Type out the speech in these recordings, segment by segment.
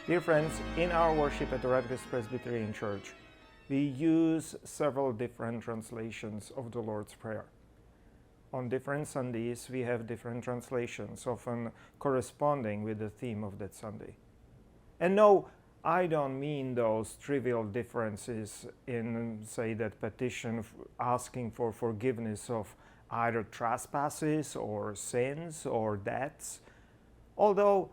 Dear friends, in our worship at the Rutgers Presbyterian Church, we use several different translations of the Lord's Prayer. On different Sundays, we have different translations, often corresponding with the theme of that Sunday. And no, I don't mean those trivial differences in, say, that petition asking for forgiveness of either trespasses or sins or debts, although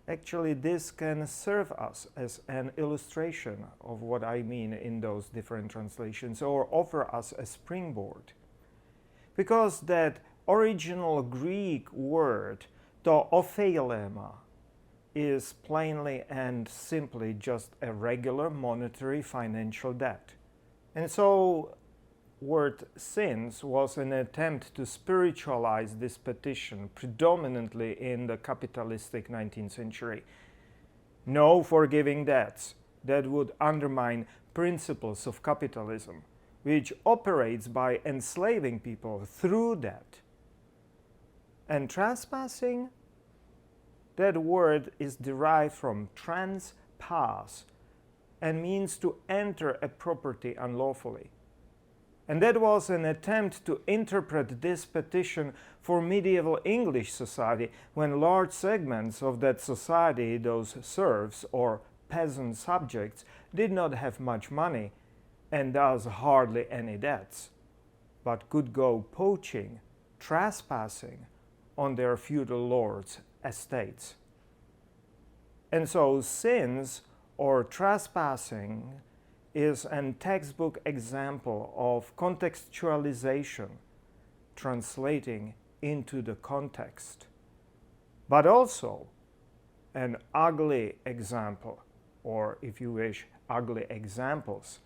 actually this can serve us as an illustration of what I mean in those different translations, or offer us a springboard. Because that original Greek word, to opheilema, is plainly and simply just a regular monetary financial debt. And so word sins was an attempt to spiritualize this petition, predominantly in the capitalistic 19th century. No forgiving debts. That would undermine principles of capitalism, which operates by enslaving people through debt. And trespassing, that word is derived from trespass and means to enter a property unlawfully. And that was an attempt to interpret this petition for medieval English society, when large segments of that society, those serfs or peasant subjects, did not have much money and thus hardly any debts, but could go poaching, trespassing on their feudal lords' estates. And so sins or trespassing is a textbook example of contextualization, translating into the context, but also an ugly example, or if you wish, ugly examples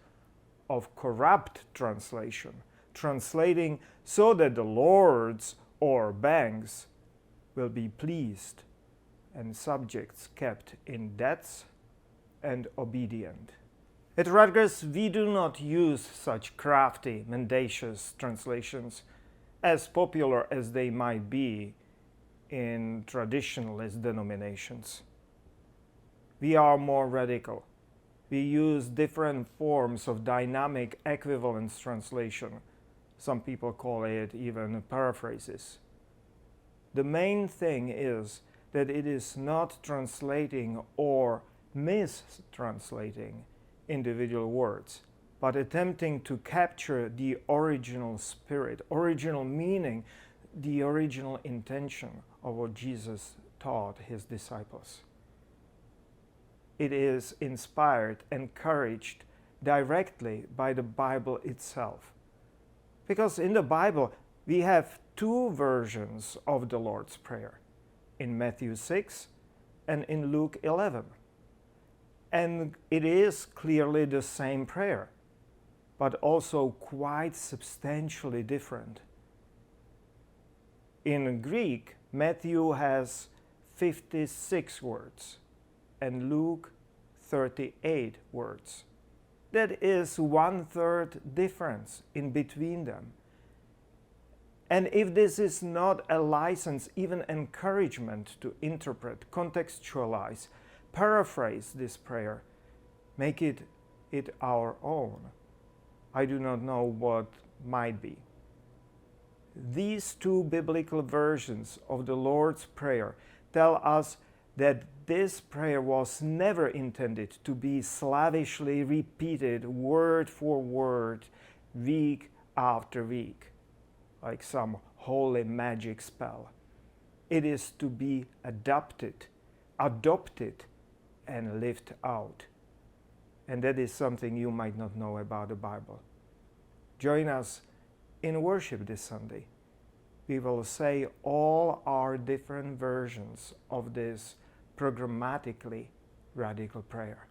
of corrupt translation, translating so that the lords or banks will be pleased and subjects kept in debts and obedient. At Rutgers, we do not use such crafty, mendacious translations, as popular as they might be in traditionalist denominations. We are more radical. We use different forms of dynamic equivalence translation. Some people call it even paraphrases. The main thing is that it is not translating or mistranslating individual words, but attempting to capture the original spirit, original meaning, the original intention of what Jesus taught his disciples. It is inspired, encouraged directly by the Bible itself. Because in the Bible, we have two versions of the Lord's Prayer, in Matthew 6 and in Luke 11. And it is clearly the same prayer, but also quite substantially different. In Greek, Matthew has 56 words and Luke 38 words. That is 1/3 difference in between them. And if this is not a license, even encouragement to interpret, contextualize, paraphrase this prayer, make it our own, I do not know what might be. These two biblical versions of the Lord's Prayer tell us that this prayer was never intended to be slavishly repeated word for word, week after week, like some holy magic spell. It is to be adopted, and lived out. And that is something you might not know about the Bible. Join us in worship this Sunday. We will say all our different versions of this programmatically radical prayer.